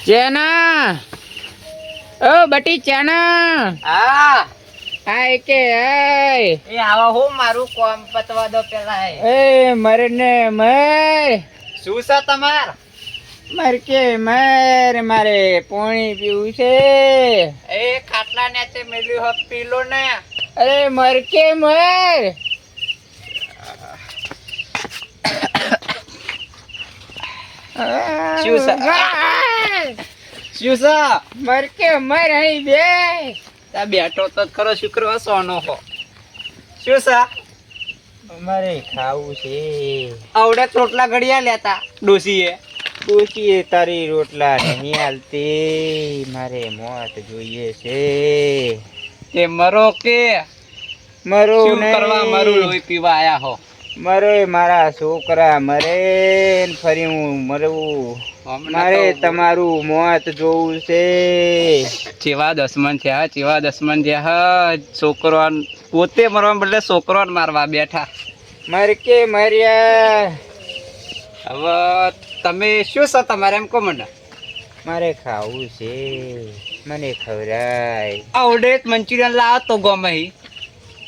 ચેના ઓ બટી ચેના હા આય કે આય એ આવા હું મારું કોમ પતવા દો પેલા એ મર ને મર શું છે તમાર મર કે મર મારે પાણી પીવું છે એ ખાટલા નીચે મેલ્યું હક પીલો ને અરે મર કે મર શું છે? શું છે મર કે મર અહીં બે તા બેઠો તો ખરો શુક્રવાર સોનો હો શું છે મારે ખાવું છે આવડે ચોટલા ઘડિયા લેતા ડોસીએ પૂછીએ તારી રોટલા નહીં હાલતી મારે મોત જોઈએ છે તે મરો કે મરો શું કરવા મરું લોહી પીવા આયા હો મરે મારા છોકરા મરે ને ફરી હું મરવું મારે તમારું મોત જોવું છે જેવા દસમન થયા છોકરો પોતે મરવા બદલે છોકરોને મારવા બેઠા મર કે મર્યા હવે તમે શું છો તમારે એમ કહો મને મારે ખાવું છે મને ખવડાય આવડે મંચુરિયન લાવો તો ગમે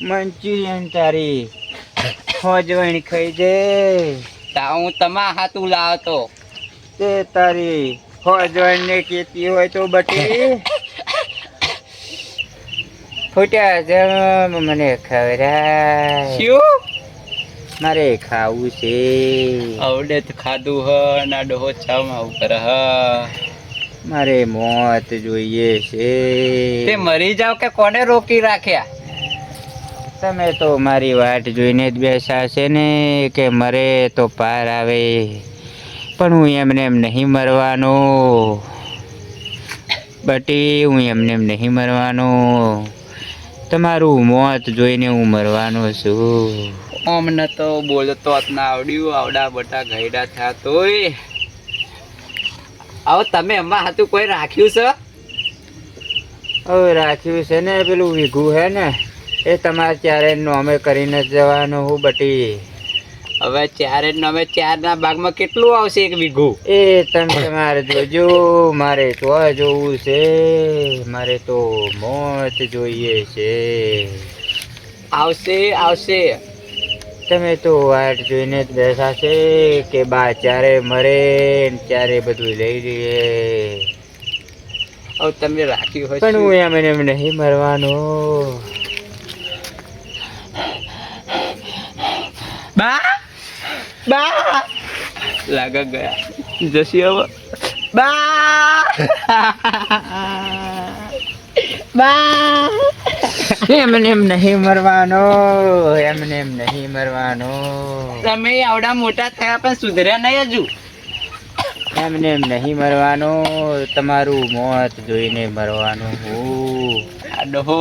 મંચુરિયન તારી હોજવણ ખાઈ દે તા હું તમારા હાથું લાવતો તે તારી હોજવણ ને કેતી હોય તો બટી ફૂટ્યા જમ મને ખવડાય શું મારે ખાવું છે આવડે તો ખાધું હ ના ડોહો છાવ આવું કરે હ મારે મોત જોઈએ છે તે મરી જાવ કે કોને રોકી રાખ્યા તમે તો મારી વાટ જોઈને જ બેસા છે ને કે મરે તો પાર આવે પણ હું એમને એમ નહીં મરવાનો બટી હું એમને એમ નહીં મરવાનો તમારું મોત જોઈને હું મરવાનો છું અમને તો બોલતો જ ના આવડ્યું આવડા બટા ગયડા થયા તોય આવો તમે એમાં હાથું કોઈ રાખ્યું છે હવે રાખ્યું છે ને પેલું વીઘું હે ને એ તમારે ત્યારે નોમે કરીને જ જવાનું હું બટી હવે ચારે નવે ચાર ના ભાગમાં કેટલું આવશે એક વીઘું એ તમે તમારે જોજો મારે તો જોવું છે મારે તો મોત જોઈએ છે આવશે આવશે તમે તો વાટ જોઈને જ બેસા છે કે બા ચારે મરે ને ચારે બધું લઈ લઈએ હવે તમે રાખ્યું હોય પણ હું એમને એમ નહીં મરવાનો બા બા લાગા ગયા જસી હવે બા બા એમને એમ નહીં મરવાનો એમને એમ નહીં મરવાનો તમે આવડા મોટા થયા પણ સુધર્યા નહીં હજુ એમને એમ નહીં મરવાનો તમારું મોત જોઈને મરવાનું હું આ ડોહો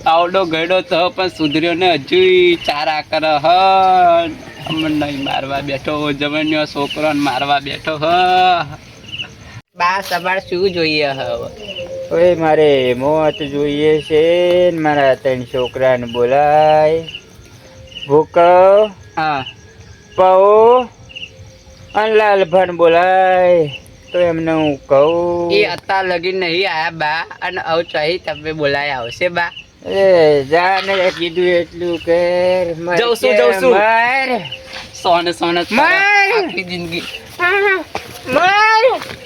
આવડો ગયડો તો પણ સુધર્યો ને હજુ ચારા કરે હ અમને નહીં મારવા બેઠો જવન્યો છોકરોને મારવા બેઠો હ બા સવાર શું જોઈએ હવે ઓય મારે મોત જોઈએ છે ને મારા ત્રણ છોકરાને બોલાય ભૂકવ હા પૌ અને લાલભાન બોલાય તો એમને હું કહું એ અત્યાર લગી નહીં આયા બા અને હવે ચાહી તમે બોલાયા આવશે બા એ જા ને કીધું એટલું કર જઉં છું. મર સોને સોને માર! આખી જિંદગી મર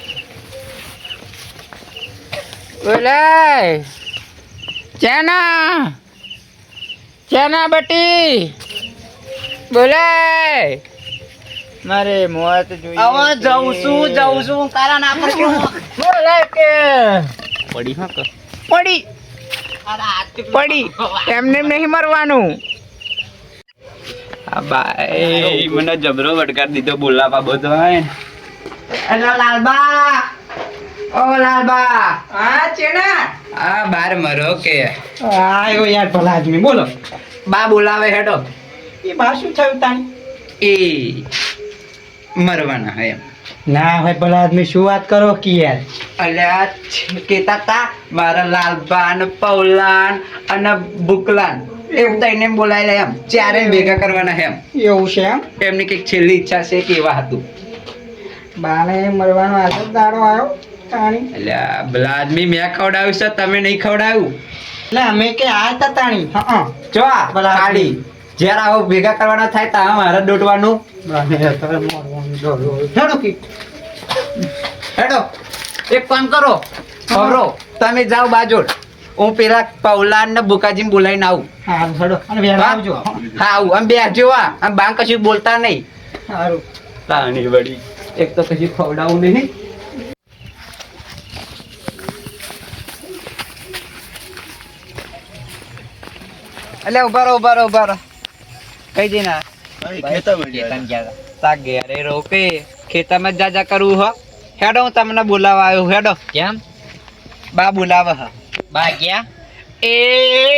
બોલાય ચાના ચાના બટી બોલાય મારે મોત જોઈએ હવે જઉં છું કારણ આપણે કેવું બોલાય કે પડી હા કે પડી પડી એમને એમ નહીં મરવાનું આ બાઈ મને જબરો વડકાર દીધો બોલાવા બધો અલા લાલબા ઓ લાલબા હા ચેના આ બાર મરો કે આયો યાર ભલા આદમી બોલો બા બોલાવે હેડો એ બા શું થયું તાણી એ મરવાના હે એમ ના ભાઈ ભલા આદમી શું વાત કરો કે યાર અલ્યા કેતા તા મારા લાલબા ને પૌલાન અને બુકલાન એવું તઈને બોલાય લે એમ ચારે ભેગા કરવાના એમ એવું છે એમ એમની કઈક છેલ્લી ઈચ્છા છે કે એવા હતું બાને મરવાનો આજે જ દાડો આવ્યો તાણી એટલે પેલા આદમી મેં ખવડાવ્યું છે તમે નહીં ખવડાવ્યું એટલે અમે કે આ હતા તાણી હા જો આ ભલા ખાલી જ્યારે આવો ભેગા કરવાના થાય તા મારે દોટવાનું હેડો કે હેડો એક કામ કરો ખબરો તમે જાઓ બાજુ હું પેલા પૌલાન ને બુકાજી બોલાવીને આવું સારું હેડો અને વેલા આવજો હા આવું આમ બે જોવા આમ બાંગ કશું બોલતા નહીં સારું તાણી વળી એક તો કશું ખવડાવું નહીં એટલે ઉભા રહો કઈ જઈને તા ઘેરે રોકે ખેતરમાં જા કરવું હો હેડો હું તમને બોલાવા આવ્યો હેડો કેમ બા બોલાવે હ બા ક્યાં એ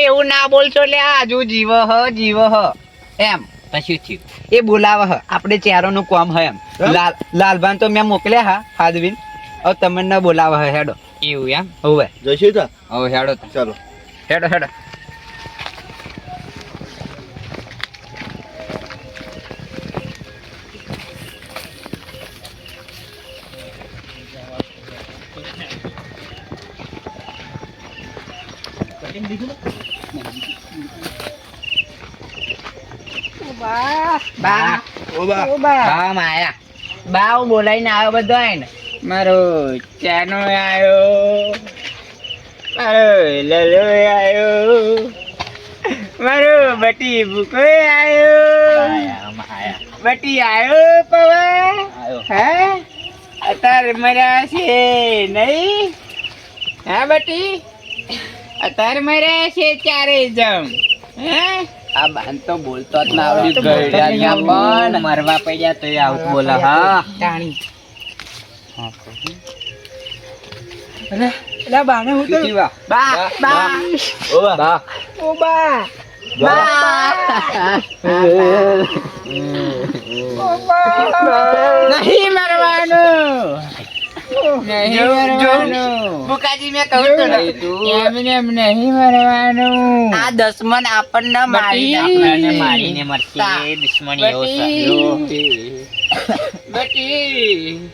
એવું ના બોલશો લે આજુ જીવ હ એમ કશું થયું એ બોલાવે હ આપણે ચારોનું કામ હ એમ લાલભાન તો મેં મોકલ્યા હા હાદવીન હવે તમને બોલાવે હ હેડો એવું એમ હોવે જઈશું તા હવે હેડો ચાલો હેડો બા બોલાઈને આવ્યો બધો ને મારો ચાનો આવ્યો મારો લલો આવ્યો મારો બટી ભૂકો આવ્યો બટી આવ્યો પવા હે અત્યારે મર્યા છે નહીં હા બટી અત્યારે મર્યા છે ચારે જમ હે આ બાન તો બોલતો જ ના આવડ્યું ગયડા પણ મરવા પડ્યા તો આવું બોલા હા ટાણી એટલે બાને હું તો નહીં મરવાનું બુકાજી મેં કહું તો એમ નહીં મરવાનું આ દુશ્મન આપણને મારીને મરશે દુશ્મની એવો બટી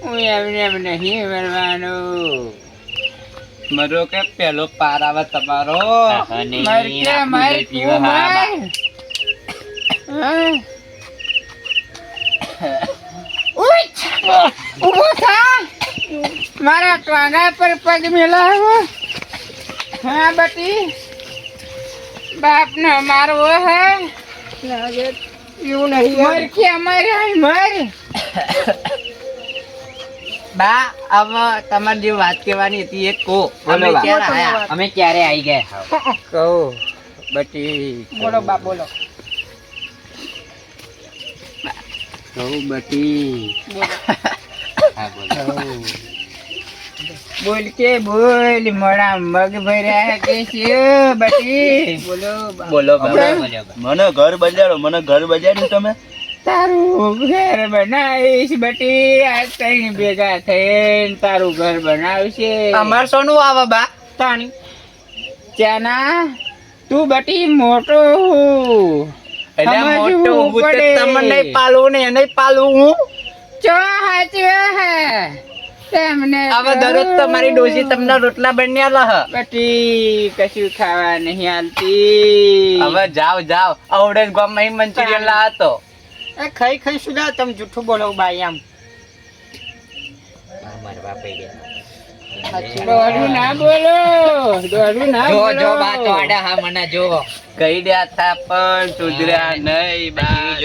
હું એમ નહીં મરવાનું મરો કે પેલો પાર આવે તમારો ઉભો થા મારા ટોંગા પર પગ મેલાવો હા બટી બાપ ને મારવો હે એવું નહીં મર કે અમારે મર બા હવે તમારે જે વાત કહેવાની હતી એ કહો અમે ક્યારે આવી ગયા કહો બટી બોલો બા બોલો કહું બટી બોલ કે બોલ મોડા મગ ભર્યા કે છે બટી બોલો મને ઘર બજાડ્યું તમે તારું ઘર બનાવીશ બટી આ ત્રણ ભેગા થઈને તારું ઘર બનાવશે અમાર સોનું આવે બા તાણી ચાના તું બટી મોટો એટલે મોટો તમને નહીં પાલવું ને એને પાલવું હું ચો હાચવે હે તેમને હવે દરરોજ તમારી ડોસી તમને રોટલા બન્યા હ બટી કશું ખાવા નહીં આલતી હવે જાવ આવડે ગામમાં મંચુરિયન લાવતો ખાઈ સુધા તમે જૂઠું બોલો બાઈ આમ દોડું ના બોલો જો બા તો આડા હા મને જો કહી દ્યા હતા પણ સુધર્યા નહીં બા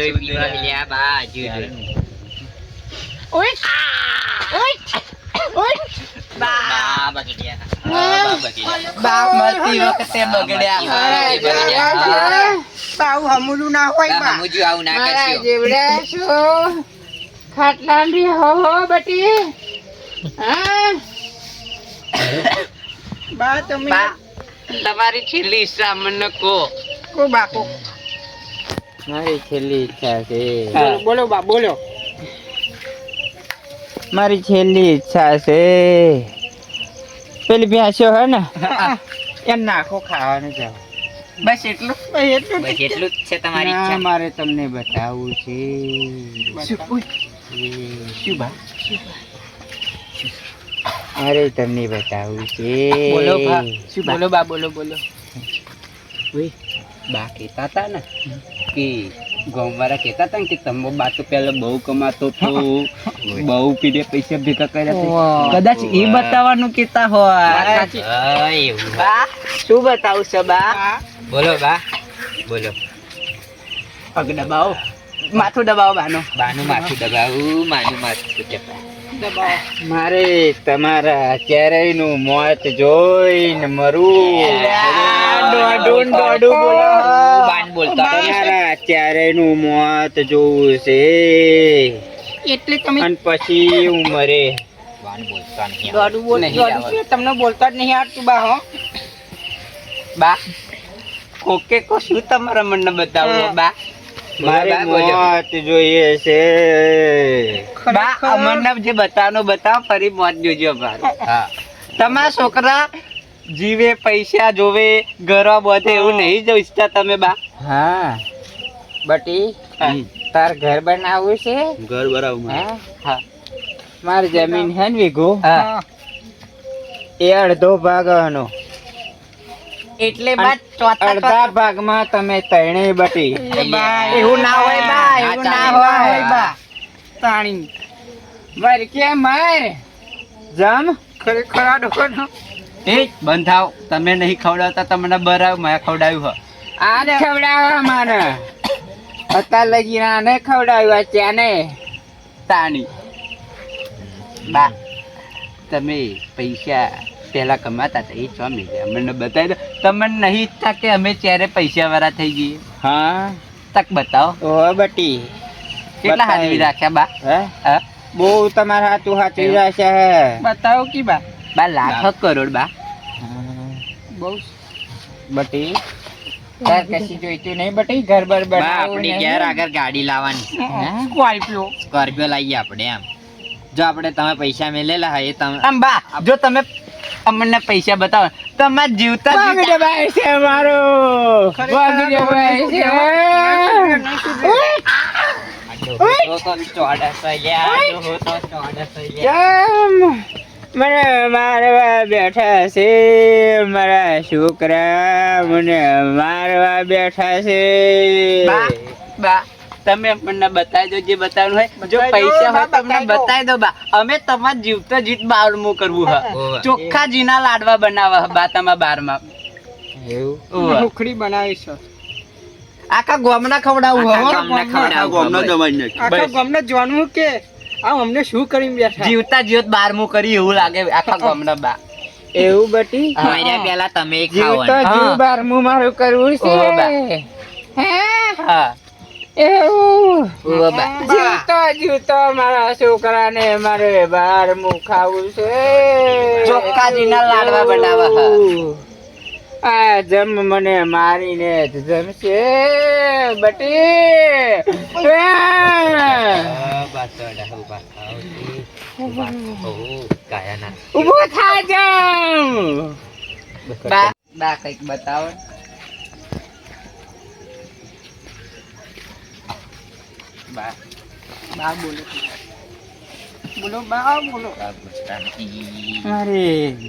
બાપ મળતી વખતે બગડ્યા બાઉ હમુલું ના હોય બા મારા જેવડા છો ખાટલાંડી હો બટી હા બા તમે તમારી છેલ્લી ઈચ્છા મને કહો કો બાકો મારી છેલ્લી ઈચ્છા છે બોલો બા બોલો મારી છેલ્લી ઈચ્છા છે પેલી ભેંસો હે ને એ નાખો ખાવાનું જાવ બસ એટલું એટલું જ છે તમારી ઈચ્છા મારે તમને બતાવવું છે શું બા અરે તમને બતાવું છે. બોલો બા. શું બોલો બા બોલો બોલો. બા કહેતા હતા ને કે ગામવાળા કહેતા હતા ને કે તમે બા તો પેલા બહુ કમાતો તો બહુ પીને પૈસા ભેગા કર્યા હતા. કદાચ એ બતાવવાનું કહેતા હોય. એવું બા શું બતાવું છે બા? બોલો બા બોલો. પગ દબાવો, માથું દબાવો બાનો. બાનું માથું દબાવું માનું માથું દબાવું. મારે તમારા ચહેરાનું મોત જોઈને મરું. દોડું ને દોડું બોલો. બાન બોલતા તમારા ચહેરાનું મોત જોવું છે એટલે તમે અને પછી હું મરે. બાન બોલતા નહીં દોડું બોલ, નહીં દોડું આવડતું. છે, તમને બોલતા જ નહીં આવડતું બા હો. બા કોકે કો શું તમારા મનને બતાવો બા? મારે બા, બોલો. મોત જોઈએ છે. બા અમરને જે બતાવનો બતાવો, ફરી મોત જોજો બા. હા તમારા છોકરા જીવે, પૈસા જોવે, ઘરો બધે એવું નહીં જો ઈચ્છતા તમે બા? હા બટી, હા. તાર ઘર બનાવવું છે? ઘર બરાબર હા, હા મારી જમીન હે ને વીઘો, હા. એ અડધો ભાગનો. એટલે બા ચોથા અડધા ભાગમાં તમે ત્રણેય બટી. એવું ના હોય બા, એવું ના હોય બા. તાણી મારે કે માર જમ ખરેખર આ ડોકોનો એ બંધ થાવ, તમે નહીં ખવડાવતા, તમને બરાબર મેં ખવડાવ્યું હો. આ ખવડાવવા માને અત્યાર લગી આને ખવડાવ્યા ત્યાંને. તાણી બા તમે પૈસા પહેલા કમાતા હતા એ છો મળ્યા, અમને બતાવી દો. તમને નહીં ઈચ્છતા કે અમે ત્યારે પૈસા વાળા થઈ જઈએ? હા તક બતાવો. ઓ બટી, કેટલા બતાવી. હાજરી રાખ્યા બા? હે હા? બહુ તમારા હાથું હાચી રહેશે હે. બતાવો કી બા બા લાખ કરોડ બા. બહુ બટી તાર કશી જોઈતું નહીં બટી, ઘર બર બા બનાવવું આપણી નહીં? ઘેર આગળ ગાડી લાવવાની હે? સ્કોર્પિયો લાવીએ આપણે એમ. જો આપણે તમે પૈસા મેલેલા હોય એ તમે આમ બા જો તમે અમને પૈસા બતાવો, તમારે જીવતા વાઘ જીવતા દબાય છે મારો, વાઘ દબાય છે. કેમ મને મારવા બેઠા છે? મારા છોકરા મને મારવા બેઠા છે. બા બા તમે અમને બતાવી દો જે બતાવવાનું હોય. જો બતાવી દો, પૈસા હોય બા, તમને બતાવી દો. બતાવી દો બા. અમે તમારે જીવતા જીત બારમું કરવું હ. ઓવે. ચોખ્ખા જીના લાડવા બનાવવા હ બા તમારા બારમાં. એવું ઉખડી બનાવી છે આખા ગોમના ખવડાવું હો. આખા ગામના ખવડાવું. ગામનો જમાઈ નાખ્યો. આખા બસ. ગામને જોવાનું કે આ અમને શું કરીને બેઠા જીવતા જીવત બારમું કરી એવું લાગે આખા ગોમના બા. એવું બટી, હા. મર્યા પહેલા તમે જીવતો હા. જીવ બારમું મારું કરવું ઓહો, બા. છે. હે? હા એવું ઓહો, બા. જીવતો જીવતો મારા છોકરાને મારે બારમું ખાવું છે. ચોખ્ખા જીના લાડવા બનાવવા હા. આ જમ મને મારીને જ જમશે બટી. ઉભો થા જમ. બા બા કઈક બતાવો. બા બા બોલો બોલો બા બોલો અરે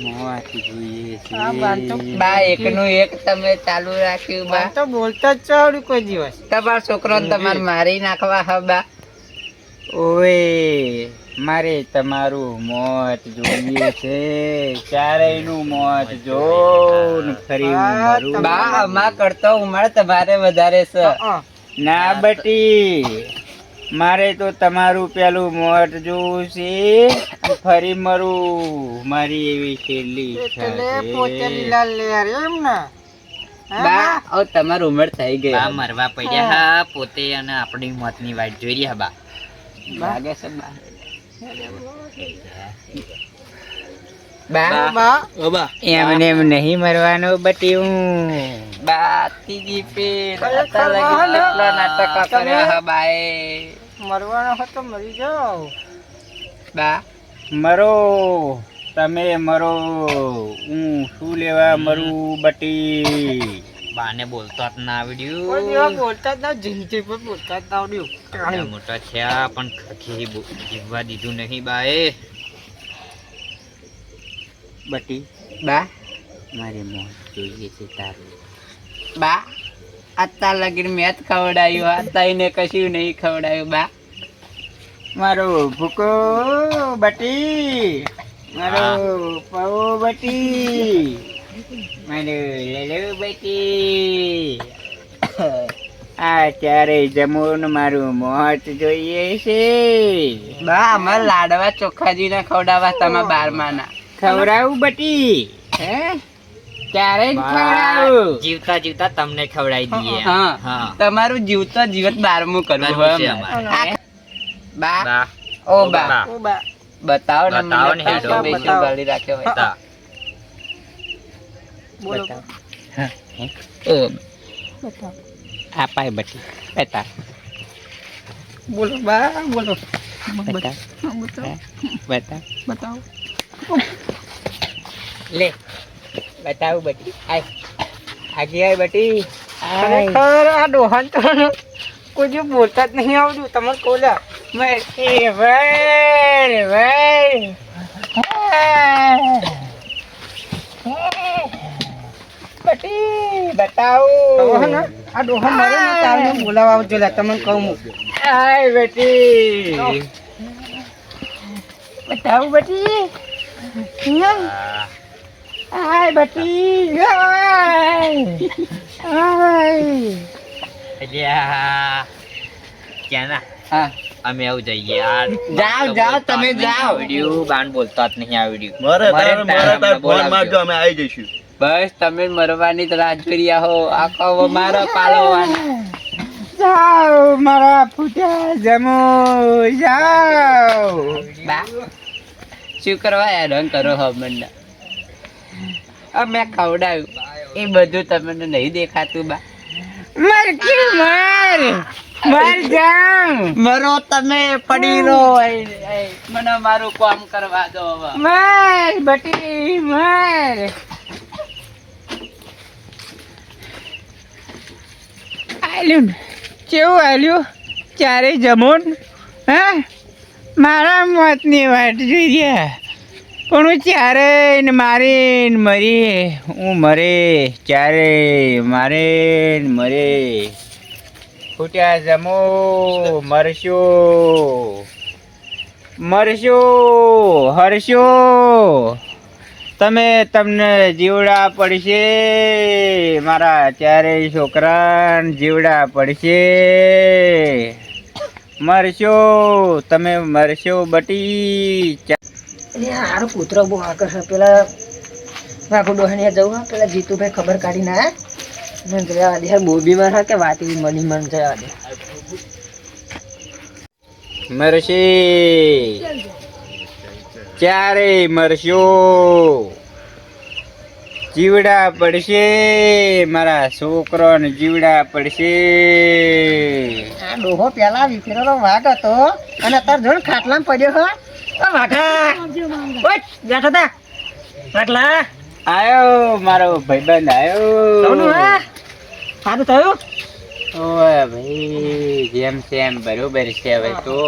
મોત જોઈએ છે. આ બાર તો બા એકનું એક તમે ચાલુ રાખ્યું બા. તો બોલતા જ ચાવડ્યું કોઈ દિવસ તમારો છોકરો તમારે મારી નાખવા હ બા. ઓએ મારે તમારું મોત જોઈએ છે. ચારેયનું મોત જોઉં ને ફરી હું બા, મરું. બા અમાર કરતો ઉંમર તમારે વધારે છે. ના બટી, મારે તો તમારું પેલું મોત જોવું છે અને ફરી મરું. મારી એવી છેલ્લી એટલે ઈચ્છા પોતે છે. લીલા લેર એમ ને બા હવે તમારી ઉંમર થઈ ગઈ. બા મરવા પડ્યા હા પોતે અને આપણી મોતની વાટ જોઈ રહ્યા બા લાગે છે બા. બા બા એમને એમ નહીં મરવાનો બટી હું. બા ત્રીજી પેર ખરેખર અત્યાર લગી બા, કેટલા નાટકો તમે- કર્યા હ બાએ. મરવાનો હતો મરી જાઓ બા મરો, તમે મરો, હું શું લેવા મરું બટી. બાને બોલતા જ ના આવડ્યું બોલતા જ ના જિંદગી પર બોલતા જ ના આવડ્યું મોટા થયા પણ ખખી જીવવા દીધું નહીં બાએ બટી બા મારી મોજ જોઈએ છે તારું. બા અત્યાર લગીન મેં જ ખવડાયું, અત્યારે કશું નહીં ખવડાયું. બા મારો ભૂકો બટી, મારો પૌ બટી, મારું લેલો બટી. આ ત્યારે જમવું મારું મોત જોઈએ છે. બા અમારે લાડવા ચોખાજીને ખવડાવવા તમે 12મા ના ખવડાવું બટી? હે ક્યારે જ ખવડાવું? જીવતા જીવતા તમને ખવડાવી દઈએ. હા હા તમારું જીવતો જીવત 12મું કરવું હોય છે અમારે. અમારે. બા બા ઓ બા બતાવો ને બતાવો ને મને હેડો. પૈસો બેસો ગાળી રાખ્યો હોય. બતા. બતાવો. હા, હે? ઓ આ પાય બટી બતા. બોલો બા બોલો. બતા બતા બતાવો. લે બતાવું બટી. આય આગે આય બટી. ખરેખર આ ડોહાન તો કોઈ જો બોલતા જ નહીં આવડ્યું. તમે કોલા મરસી વર વર. બટી બતાવું. આ ડોહા મરે ને તારને બોલાવા આવજો લે. તમને કહું હું. આય બેટી બતાવું બટી. આય બટી આય. ક્યાંના હા અમે આવું જઈએ યાર. જાઓ, જાઓ, તમે જાઓ. આવડ્યું બાન બોલતા જ નહીં આવડ્યું. મારે તારે તારે મારે તારે ફોન બોલાવજો. મારજો, અમે આવી જઈશું. બસ તમે મરવાની જ રાહ જોઈ રહ્યા હો. આખો મારો પાલવવાનો. જાઓ મારા ફૂટા જમો જાઓ. બા શું કરવા હેરાન કરો હો મને? મેં ખવડાવ્યું એ બધું તમને નહીં દેખાતું. બા મર કે મર મર જાઉં. મરો તમે પડી રહો. મને મારું કામ કરવા દો હવે. મર બટી મર. આલ્યું ને કેવું આલ્યું ચારે જમોન. હા મારા મોતની વાટ જોઈ રહ્યા પણ હું ચારે ને મારી ને મરી. હું મરે ચારે મારે ને મરે. ફૂટ્યા જમો મરશો મરશો હરશો. તમે તમને જીવડા પડશે. મારા ચારેય છોકરાને જીવડા પડશે. મરશો તમે મરશો બટી. હારો કૂતરો બહુ આકર્ષ પેલા વાઘો ડોહણીયા જવું હા પેલા જીતુભાઈ ખબર કાઢી ના યાર બહુ બીમાર હા કે વાત એવી મની મન જવા દે. મરશે ચારે મરશો. જીવડા પડશે મારા છોકરોને જીવડા પડશે. આ ડોહો પેલા વિફરેલો વાઘ હતો અને અત્યારે જોડ ખાટલામાં પડ્યો હો. વાઘા ઓય બેઠા તા વાઘલા. આયો મારો ભાઈબંધ સૌનું આયો. હા સારું થયું. ઓય ભાઈ જેમ તેમ બરોબર છે હવે તો.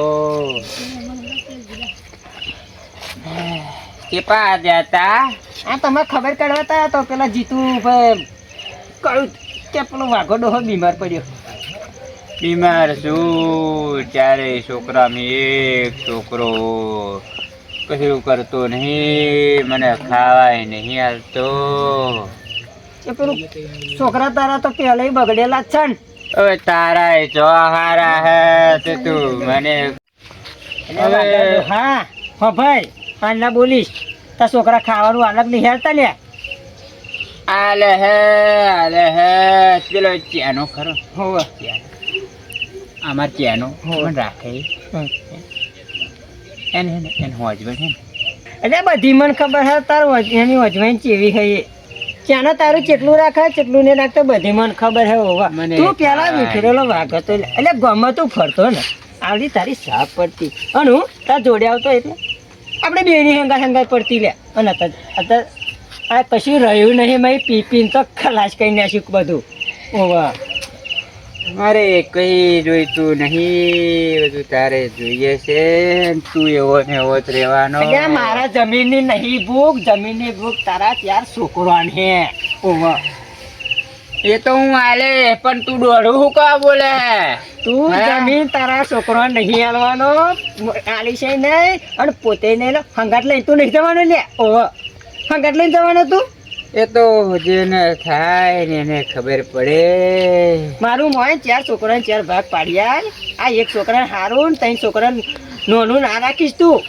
કેપા જતા આ તમે ખબર કાઢવા તા તો પેલા જીતુભાઈ કહ્યું કે પેલો વાઘો ડોહો બીમાર પડ્યો. બીમાર છું ચારે છોકરામાં એક છોકરો કશું કરતો નહીં. મને ખાવાય નહીં હાલતો. એ પેલું છોકરા તારા તો પહેલા બગડેલા જ છે ને. હવે તારા જો હારા હે તે તું મને હવે હા હા ભાઈ આના બોલીશ તાર છોકરા ખાવાનું અલગ નહીં હેરતા લે. આલે હે પેલો ચેનો ખરો. હોવે અમાર ચેનો હોવે. પણ રાખે એને હોજબન હે ને. એટલે બધી મને ખબર છે તાર એની વજવાઈ ચેવી છે એ ચાના તારું ચેટલું રાખે ચેટલું ને રાખતો બધી મને ખબર છે. હોવા મને તું પેલા ખાય. વિખરેલો વાઘ હતો એટલે ગમે તું ફરતો ને આવડી તારી સાફ પડતી અને હું તાર જોડે આવતો એટલે આપણે બેની હંગા પડતી લે. અને અત્યારે આ કશું રહ્યું નહીં મેં પી પીને તો ખલાસ કરી નાખ્યું બધું. હોવા મારે કઈ જોઈતું નહીં, બધું તારે જોઈએ છે. તું એવો ને એવો જ રહેવાનો. અલ્યા મારા જમીનની નહીં ભૂખ, જમીનની ભૂખ તારા ત્યાર છોકરાની હે. ઓવા એ તો હું આલે, પણ તું દોડું હું કા બોલે? તું હે? જમીન તારા છોકરો નહીં આલવાનો, આલી છે નહીં, અને પોતે નહીં હંગાટ લઈને તું નહીં જવાનો લે. ઓવા હંગાટ લઈને જવાનો તું? એ તો જેને થાય ને એને ખબર પડે. મારું મોય 4 છોકરાને 4 ભાગ પાડ્યા. આ એક છોકરાને હારું ને 3 છોકરાને નોનું ના રાખીશ તું.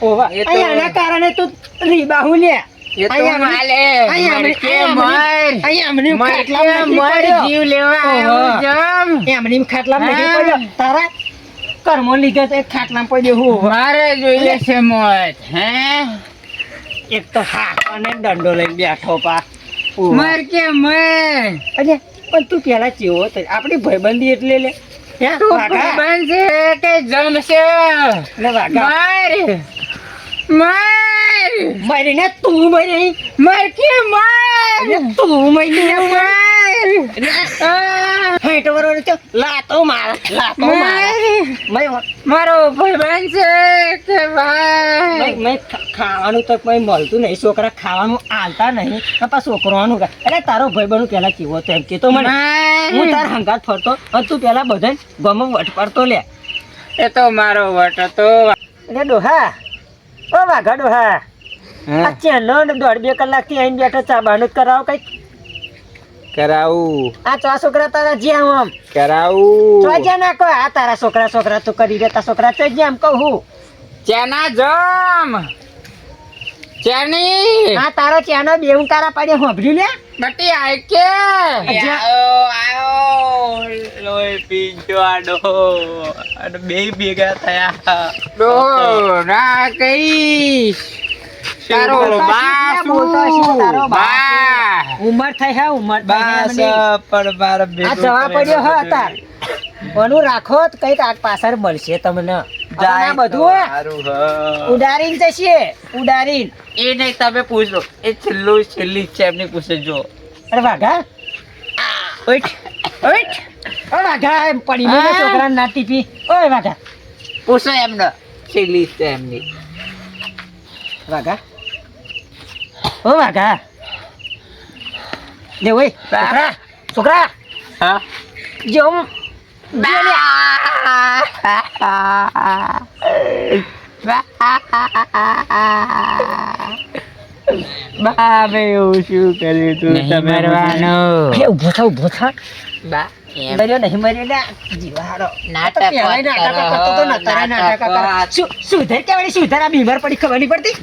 ઓવા એ તો- અહીં આના કારણે તું રીબાહુ લે. એ તો અહીંયા હું આલે, અહીંયા મરકે અહીંયા મર. અહીંયા અમને મરકે ખાટલામાં નથી મર, પડ્યો. જીવ લેવા આવ્યો ઓહો. જમ. એમની ખાટલામાં નથી હા. પડ્યો. તારા કર્મો લીધે તો એક ખાટલામાં પડ્યો હું. મારે જોઈએ છે મોત. હે એક તો હા અને દંડો લઈને બેઠો પા. મર કે મર. અરે પણ તું પેલા ચેવો હતો આપણી ભાઈબંધી એટલે લે હે તું વાઘા? ભાઈબંધ છે કે જમશે? લે વાઘા. મર મર મરીને તું મરી. મર કે મર. અરે તું મરી મર. હેઠ વરો તો લાતો માર મર. મારો ભાઈબંધ છે કે ભાઈ? મેં ખાવાનું તો કોઈ મળતું નહીં, છોકરા ખાવાનું આલતા નહીં, પાછા છોકરાનું અરે તારો ભાઈબંધ પેલા કેવો હતો એમ કેતો મને. હું તાર હંગાત ફરતો અને તું પેલા બધા ગમો વટ પડતો લે. એ તો મારો વટ હતો. અરે ડોહા, ઓ વાઘા ડોહા, આ ચેનો 1.5-2 કલાકથી આઈને બેઠો ચા બાનું કરાવો કઈક. કરાવું આ ચા છોકરા તારા જ્યાં આમ કરાવું. તો જ્યાં નાખો આ તારા છોકરા તું કરી દેતા છોકરા તો જ્યાં આમ કહું હું. ચેના જમ ચેની આ તારો ચેનો બે ઉંકારા પાડે હોભર્યું લે. બટી આય કે અચ્છા. આયો લોહી પીજો આડો અને બે ભેગા થયા. ડો ના કઈશ. તારો બા બોલતો હશે, તારો બા બા ઉંમર થઈ હે ઉંમર થઈ હે બસ એમની. પણ મારા આ ભેગું જવા પડ્યો હે કરેલું તાર ઓનું રાખો તો કઈક આ પાછળ મળશે તમને. જાય આ બધું હે, સારું હ. ઉડારીને જશે ઉડારીને. એ નહીં તમે પૂછો, એ છેલ્લી છે એમની પૂછજો. અરે વાઘા ઓઈટ ઓઈટ ઓ વાઘા એમ પડી મેં હા? છોકરાને ના ટીપી. ઓય વાઘા પૂછો એમને છેલ્લી છે એમની. વાઘા ઓ વાઘા લે ઓય છોકરા છોકરા હા જો બાબે એવું શું કર્યું તું? નહીં મરવાનો. ઉભો થા બા મર્યો નહીં મર્યો ને જીવાડો નાટક આ તો પહેલાંય વાત નાટક કરો, કરતો તો ને અત્યારે નાટક નાટક કરે. વાત. સુધર કેવાય સુધર આ બીમાર પડી ખબર નહીં પડતી.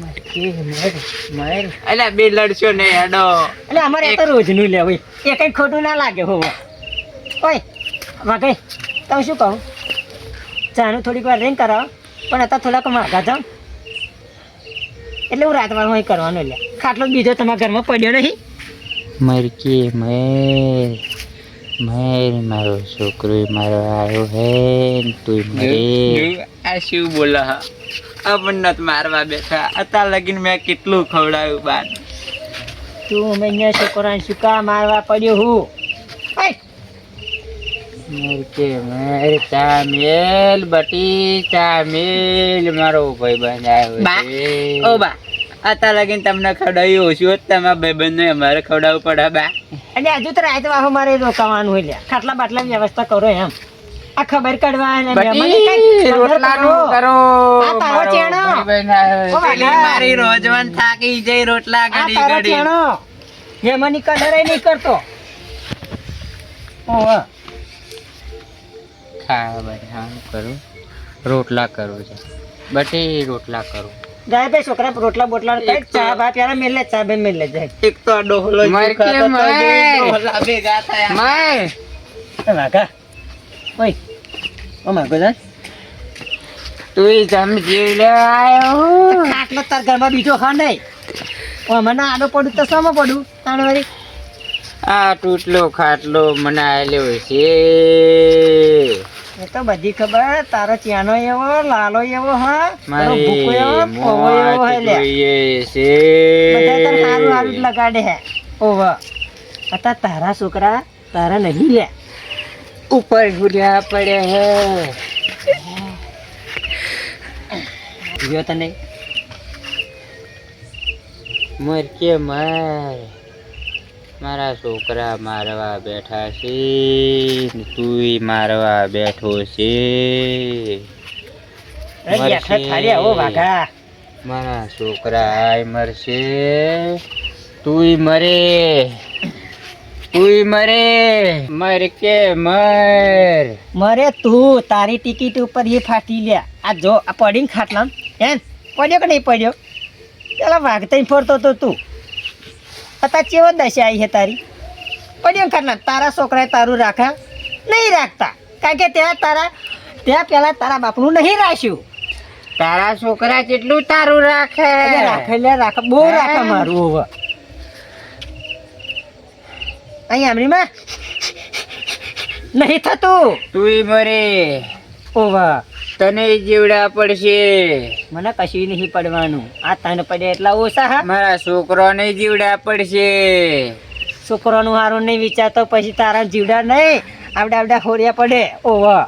અલ્યા બે લડશો ને હેડો. એટલે અમારે આ તો રોજનું લે હોય એ કઈ ખોટું ના લાગે હોવે. ઓય વાઘે તમે શું કહું ચાનું થોડીક વાર રહીને કરાવો પણ અત્યારે થોડાક માગા જાઉં એટલે હું રાતમાં હોય કરવાનું લે. ખાટલો બીજો તમારા ઘરમાં પડ્યો નહીં. મર કે મર મર. મારો છોકરો મારો આવ્યો હે ને તું મરે. આ શું બોલે હા? આપણને તો મારવા બેઠા અત્યાર લગીને મેં કેટલું ખવડાવ્યું બાર. તું મને છોકરાને શું કા મારવા પડ્યો હું? ઓય મર કે મર. ચા મેલ બટી ચા મેલ. મારો ભાઈબંધ આવ્યો બા છે. ઓ બા અત્યાર લગીને તમને ખવડાવ્યું ઓછું હોત તમારા ભાઈબંધને અમારે ખવડાવવું પડે બા. એટલે હજુ તો રાત વાહો મારે રોકાવાનું હોય લ્યા. ખાટલા બાટલા વ્યવસ્થા કરો એમ. આ ખબર કાઢવા અને મહેમાનને કાંઈક બટી ખબર રોટલાનું કરો. કરો. આ તારો મારો ચેણો. ભાઈબંધ આવ્યો ઓ છે. પેલી મારી રોજવાન થાકી જઈ રોટલા આ ઘડી તારો ઘડી. ચેણો. મહેમાનની કદરે નહીં કરતો. ઓહો. ખાવા બનાવવાનું કરું. રોટલા કરું છે બટી રોટલા કરું. જાય ભાઈ છોકરા રોટલા બોટલા કઈક ચા બા પ્યારા મેલ લે ચા બે મેલ લે જાય. એક તો આ ડોહલો મર કે ખાતો તો બે મર. ડોહલા ભેગા થયા. મર. એ વાઘા ઓય ઓ માગો જા તું સમજી લે આવ્યો. ખાટલો તાર ઘરમાં બીજો ખા નહીં. ઓ મને આડો પડું તો સામો પડું તાણ વળી. આ તૂટલો ખાટલો મને આલ્યો છે. એ તો બધી ખબર તારો ચિયાનો એવો લાલો એવો હા તારો મારી ભૂકો એવો પવો એવો હે મોત લે. જોઈએ બધા તાર હારું હારું જ છે. લગાડે હે ઓવ અત્યારે તારા છોકરા તારા નહીં લે ઉપર ગુડ્યા પડે હે. જોયો તને મર કે મર, મારા છોકરા મારવા બેઠા છે ને તુંય મારવા બેઠો છે. બેઠા થાળી આવો વાઘા. મારા છોકરા આય મરશે, તુંય મરે, તુંય મરે. મર કે મર. મરે તું, તારી ટિકિટ ઉપર એ ફાટી લ્યા. આ જો આ પડીને ખાટલામ એમ પડ્યો કે નહીં પડ્યો? પેલા વાગતા ફરતો તો તું. અત્યારે ચેવો દશા આવી છે તારી? પડ્યો ખાટલા. તારા છોકરાએ તારું રાખા નહીં રાખતા, કારણ કે ત્યાં પેલા તારા બાપનું નહીં રાખ્યું. તારા છોકરા કેટલું તારું રાખે? રાખે બહુ રાખે મારું. હવે અહીં આમરીમાં નહીં થતું. તુંય મરે, ઓવા તને જીવડા પડશે. મને કશું નહીં પડવાનું. આ તને પડે એટલા ઓછા. હા, મારા છોકરાને જીવડા પડશે. છોકરાનું હારું નહીં વિચારતો પછી તારા જીવડા નહીં આવડા હોડિયા પડે. ઓવા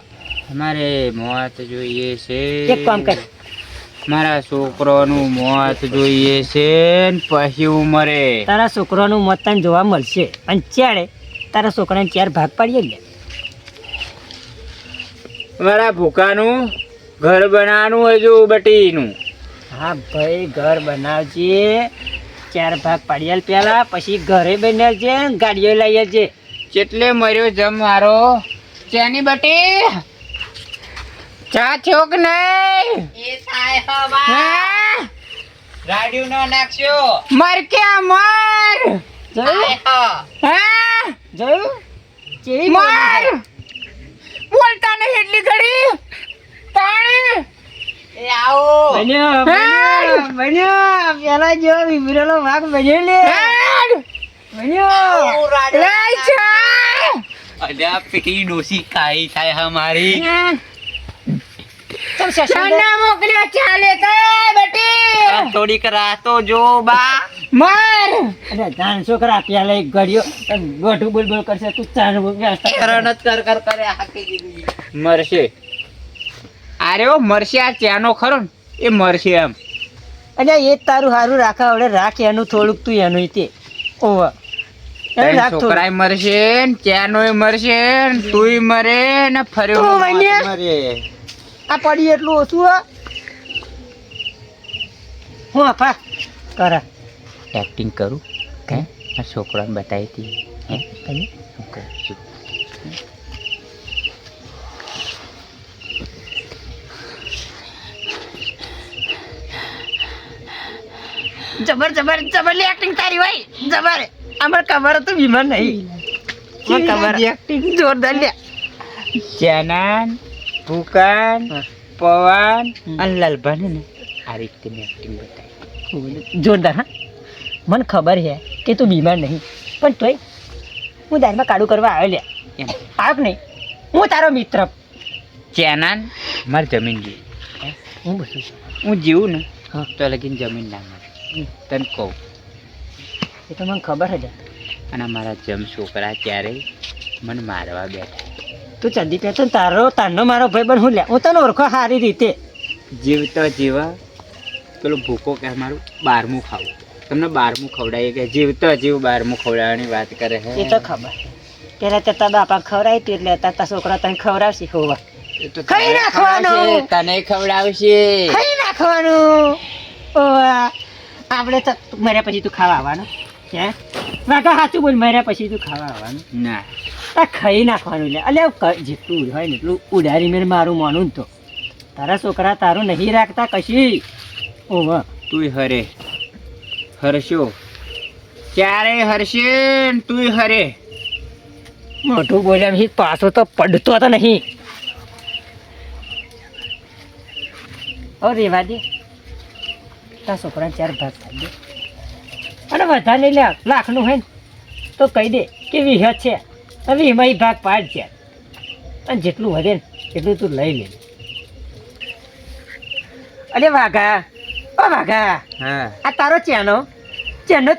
મારે મોત જોઈએ છે. એક કામ કર, મારા છોકરાનું મોત જોઈએ છે ને પછી હું મરે. તારા છોકરાનું મોત તને જોવા મળશે. અને ચારે તારા છોકરાને 4 ભાગ પાડીએ લે. મારા ભૂકાનું ઘર બનાવવાનું હજુ બટીનું. હા ભાઈ, ઘર બનાવજે. 4 ભાગ પાડીએ પેલા, પછી ઘરે બનાવજે, ગાડીઓ લઈ આવજે. કેટલે મર્યો જમ મારો. ચાની બટી ચા થયો કે નહીં? ગાડીઓ ન નાખશો. મર કે મર. હા જોયું કેવી મર. બોલતા નહીં એટલી ઘડી. પાણી એ આવો. બન્યો પેલા જો વિભરેલો ભાગ બન્યો લે. બન્યો લઈ ચા. અલ્યા પેલી ડોસી કાઈ થાય હમારી. ચલ શેષન ના મોકલ્યો ચાલે તો બટી. થોડીક રાતો જો બા. મર. અરે જાણ છોકરા પેલા એક ઘડિયો ગોઠું બોલ કરશે. તું ચાર વ્યવસ્થા કરણ જ કર કરે હાકી દીધી. મરશે. અરે ઓ મરશે. આ ચાનો ખરો ને એ મરશે એમ. અને એ જ તારું સારું રાખા હવે રાખ. એનું થોડુંક તું એનું તે ઓવા છોકરાય મરશે ને ચાનોય મરશે ને તુંય મરે ને ફર્યો તું વન્ય. મરે. આ પડી એટલું ઓછું. હું અફા કરા એક્ટિંગ કરું હે? આ છોકરાને બતાવી હતી હે? તમે હું કરું છું. જબર જબર જબરની એક્ટિંગ તારી હોય. જબર અમાર ખબર હતું બીમાર નહીં. મને ખબર એક્ટિંગ જોરદાર લે. ચાનાન ભૂકાન પવન અને લાલભાને ને આ રીતે મેં એક્ટિંગ બતાવી. જોરદાર. હા, મને ખબર છે કે તું બીમાર નહીં, પણ તોય હું દારમાં કાઢું કરવા આવ્યો લે. એમ આવ્યો કે નહીં? હું તારો મિત્ર. ચાનાન મારી જમીન જોઈ. હું બધું હું જીવું ને હા. તો લગીન જમીન ના મળે. તને કહું. એ તો મને ખબર જ. અને મારા જમ છોકરા ત્યારે મને મારવા બેઠા. તું ચંદી પહેરતો ને તારનો મારો ભાઈ બન હું લે. હું તને ઓળખો સારી રીતે. જીવતો જીવા પેલો ભૂકો કે મારું 12મું ખાવું. તમને 12મું ખવડાવીએ કે જીવતો જીવ 12મું ખવડાવવાની વાત કરે છે. એ તો ખબર. પેલા તે તારા બાપા ખવડાવી હતી એટલે તારા છોકરા તને ખવડાવશે. હોવા એ તો ખાઈ તને નાખવાનું. ખવડાવશે, તને ખવડાવશે. ખાઈ નાખવાનું. ઓવા આપણે તો મર્યા પછી તું ખાવા આવવાનો હે? વાગા સાચું બોલ. મર્યા પછી તું ખાવા આવવાનું. ના આ ખાઈ નાખવાનું લે. અલે જેટલું હોય ને એટલું ઉડારી મેં મારું માનું ને તો તારા છોકરા તારું નહીં રાખતા કશી. ઓવા તુંય હરે હરશો ક્યારે હરશે ને તુંય હરે. મોઢું બોલ્યા પછી પાછો તો પડતો તો નહીં. હવે રેવા દે. તારા છોકરાને 4 ભાગ કરી દે. અને વધારે નહીં લે. લાખનું હોય ને તો કહી દે કે 20 છે. હવે એમાં ભાગ પાડ છે. અને જેટલું વધે ને એટલું તું લઈ લે. અરે વાઘા, ઓ વાઘા, હા આ તારો ચેનો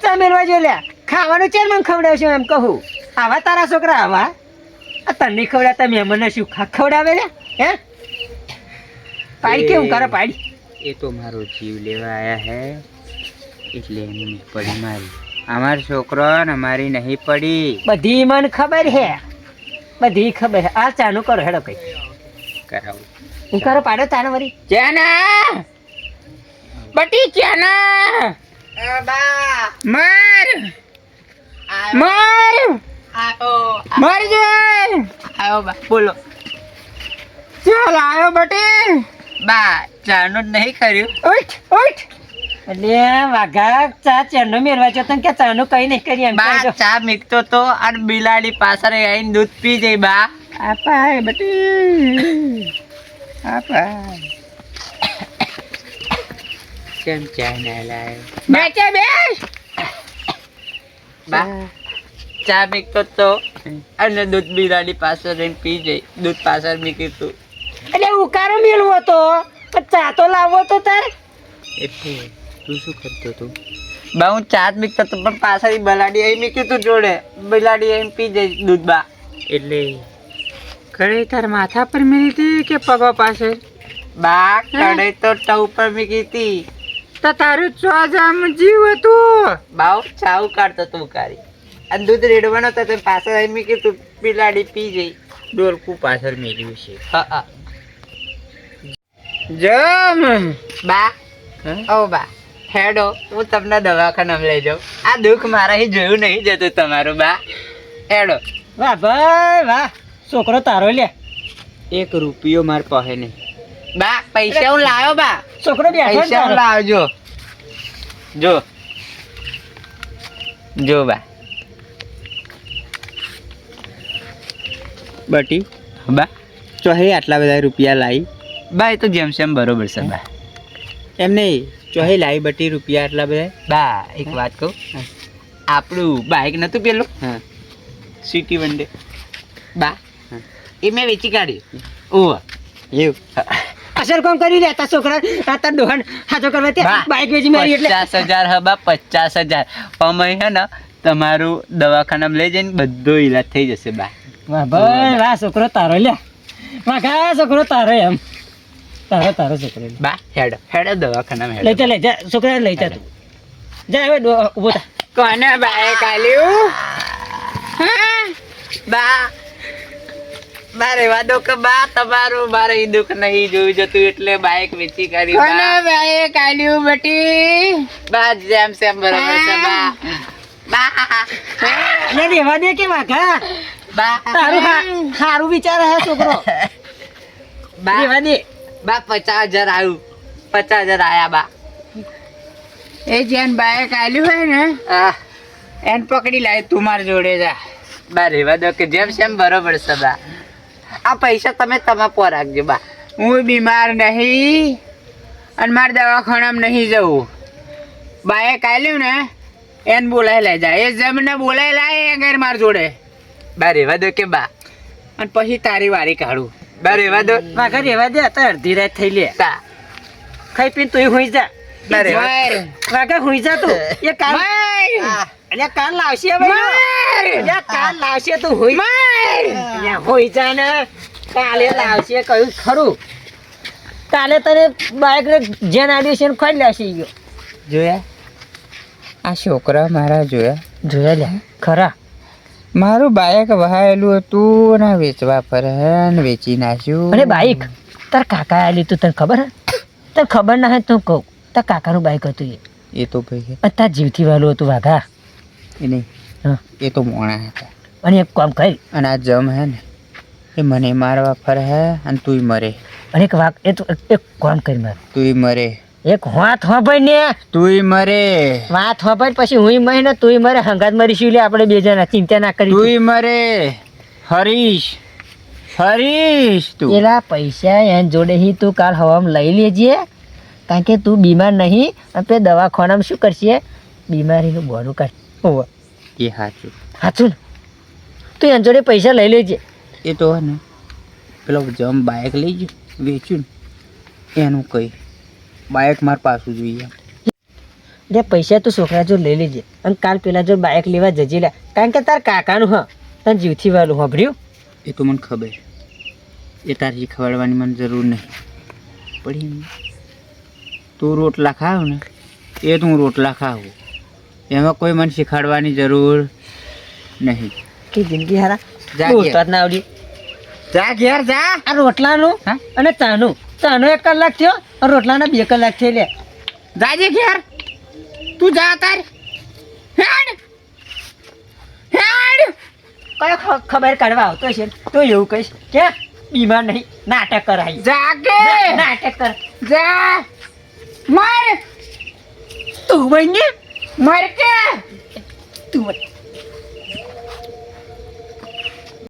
ચા મેળવા જો લ્યા. ખાવાનું ચેન મને ખવડાવશે એમ કહું. આવા તારા છોકરા આવા આ તને ખવડાવતા મહેમાનને શું ખવડાવે લે હે પાડી કેવું કરે પાડી એ તો મારો જીવ લેવા આયા હે એટલે એની પડી મારી અમારો છોકરો ને અમારી નહીં પડી બધી મને ખબર હે બધી ખબર હે આ ચાનું કરો હેડો કઈ કરાવું હું કરો પાડો ચાનો વરી ચાના બટી ચાના મર મર મર જે આયો બા બોલો ચાલ આયો બટી બા ચાનું જ નહીં કર્યું ઉઠ ઉઠ એટલે વાઘા ચા ચાનો મેરવા છો તને કે ચાનું કઈ નહીં કરી એમ બા કહેજો. ચા મીકતો તો અને બિલાડી પાછળ આવીને દૂધ પી જઈ બા આપાય બટી આપાય કેમ ચા ના લાયો બેચે બેસ બા ચા મીકતો તો અને દૂધ બિલાડી પાછળ રહીને પી જઈ દૂધ પાછળ મીક્યું તું એટલે ઉકારો મેળવો તો પણ ચા તો લાવવો તો તારે એટલે તું શું કરતો તું બા હું ચા જ મીકતો તો પણ પાછળ બિલાડી અહીં મીક્યું તું જોડે બિલાડી અહીં પી જઈ દૂધ બા એટલે કઢાઈ તાર માથા પર મેલી હતી કે પગો પાસે બા કઢાઈ તો ટવ પર મીકી હતી તો તારું ચોજામ જીવ હતું બાવ ચાવ કાઢતો તું કાઢી અને દૂધ રેડવાનો તો પાછળ આવી મીકી તું બિલાડી પી જઈ ડોલકું પાછળ મેલ્યું છે હા જમ બા ઓ બા હેડો હું તમને દવાખાનામાં લઈ જાઉં આ દુઃખ મારાથી જોયું નહીં જતું તમારું બા હેડો વાહ ભાઈ વાહ છોકરો તારો લે 1 રૂપિયો માર પાસે નહીં બા પૈસા હું લાવ્યો બા છોકરો બેઠો ને પૈસા હું તારો. લાવજો જો જો બા બટી બા ચોહે આટલા બધા રૂપિયા લાવી બા એ તો જેમ સેમ બરોબર છે બા એમ નહીં ચોહે લાવી બટી રૂપિયા આટલા બધા બા એક વાત કહું આપણું બાઇક નતું પેલું હા સિટી વન ડે બા એ મેં વેચી કાઢ્યું ઓહ એવું અસર કોમ કરી લે તારા છોકરા આ તાર ડોહન હાજો કરવા તે બાઈક વેચી મારી એટલે 50,000 હા બા 50,000 અમે હે ને તમારું દવાખાનામાં લઈ જઈને બધો ઈલાજ થઈ જશે બા વાહ ભાઈ વાહ છોકરો તારો લે વાઘા છોકરો તારો એમ તારો છોકરો લે. બા હેડો હેડો દવાખાનામાં લઈ હેડો જા લઈ જા છોકરા લઈ જા તું જા હવે ઉભો થા કોને બાએ કાલ્યું હા બા બા રેવા દો કે બા તમારું મારે ઈ દુઃખ નહીં જોયું જતું એટલે બાઈક વેચી કરી કોને બાએ કાલ્યું બટી બા જેમ સેમ બરાબર છે બા બા લે રેવા દે કે વાઘા બા તારું સારું વિચાર હે છોકરો બા રેવા દે બા 50,000 આવ્યું 50,000 આયા બા એ જેન બાએ કાલ્યું હોય ને એને પકડી લાય તું માર જોડે જા બા રેવા દો કે જેમ સેમ બરોબર છે બા આ પૈસા તમે પર રાખજો બા હું બીમાર નહીં અને મારે દવાખાનામાં નહીં જવું બાએ કાલ્યું ને એને બોલાય લઈ જાય એ જમને બોલાય લાય એ ઘર માર જોડે બા રેવા દો કે બા અને પછી તારી વારી કાઢું બા રેવા દો વાઘા રેવા દે તો અડધી રાત થઈ લે તા ખાઈ પીને તું હોઈ જા બા રેવા વાઘા હોઈ જા તું એ કાલ અલ્યા કાલ લાવશે અલ્યા કાલ લાવશે તું હોઈ અલ્યા હોઈ જા ને કાલે લાવશે કહ્યું ખરું કાલે તને બાઈક ને જેન આડ્યું છે ને ખોઈ લેશે ઈ ગયો જોયા આ છોકરા મારા જોયા લે ખરા મારું બાઈક વહાયેલું હતું ને વેચવા ફરે ને વેચી નાખ્યું અને બાઈક તાર કાકા આલી તું તને ખબર હે તને ખબર ના હોય તો કહું તાર કાકાનું બાઈક હતું એ તો ભાઈ અને તાર જીવથી વાલું હતું વાઘા એ નહીં હા. એ તો મોણા હતા અને એક કામ કરી અને આ જમ હે ને એ મને મારવા ફરે હે અને તુંય મરે અને એક વાઘ એ તો એક કામ કરી માર તુંય મરે એક વાત હોભાઈ ને તુંય મરે વાત હોભાઈ પછી હું મરી ને તુંય મરે હંગાત મરીશું લે આપણે બે જણા ચિંતા ના કરી તુંય મરે હરીશ તું પેલા પૈસા એન જોડે હી તું કાલ હવામાં લઈ લેજે કારણ કે તું બીમાર નહીં આપણે દવાખાનામાં શું કરશે બીમારીનું બોનું કાઢ હોવ એ સાચું સાચું ને તું એન જોડે પૈસા લઈ લેજે એ તો હે ને પેલો જમ બાઇક લઈ ગયો વેચ્યું ને એનું કઈ બાઇક માર પાછું જોઈએ એટલે પૈસા તું છોકરા જો લઈ લેજે અને કાલ પેલા જો બાઇક લેવા જજે લે કારણ કે તાર કાકાનું હા તને જીવથી વાલું સાંભળ્યું એ તો મને ખબર, એ તારે શીખવાડવાની મને જરૂર નહીં પડી. તું રોટલા ખાવ ને એ તું રોટલા ખાવું, એમાં કોઈ મને શીખવાડવાની જરૂર નહીં. કે જિંદગી હારા જા બોલતા જ ના આવડી. જા ઘેર જા. આ રોટલાનું હા? અને ચાનું 1 કલાક થયો અને રોટલાના 2 કલાક થઈ લે. જાજે ઘેર, તું જા તાર. હેડ હેડ. કયો ખબર કાઢવા આવતો છે તો એવું કહીશ કે બીમાર નહીં, નાટક કરાય. જાગે નાટક કર. જા. માર તું બને માર કે તું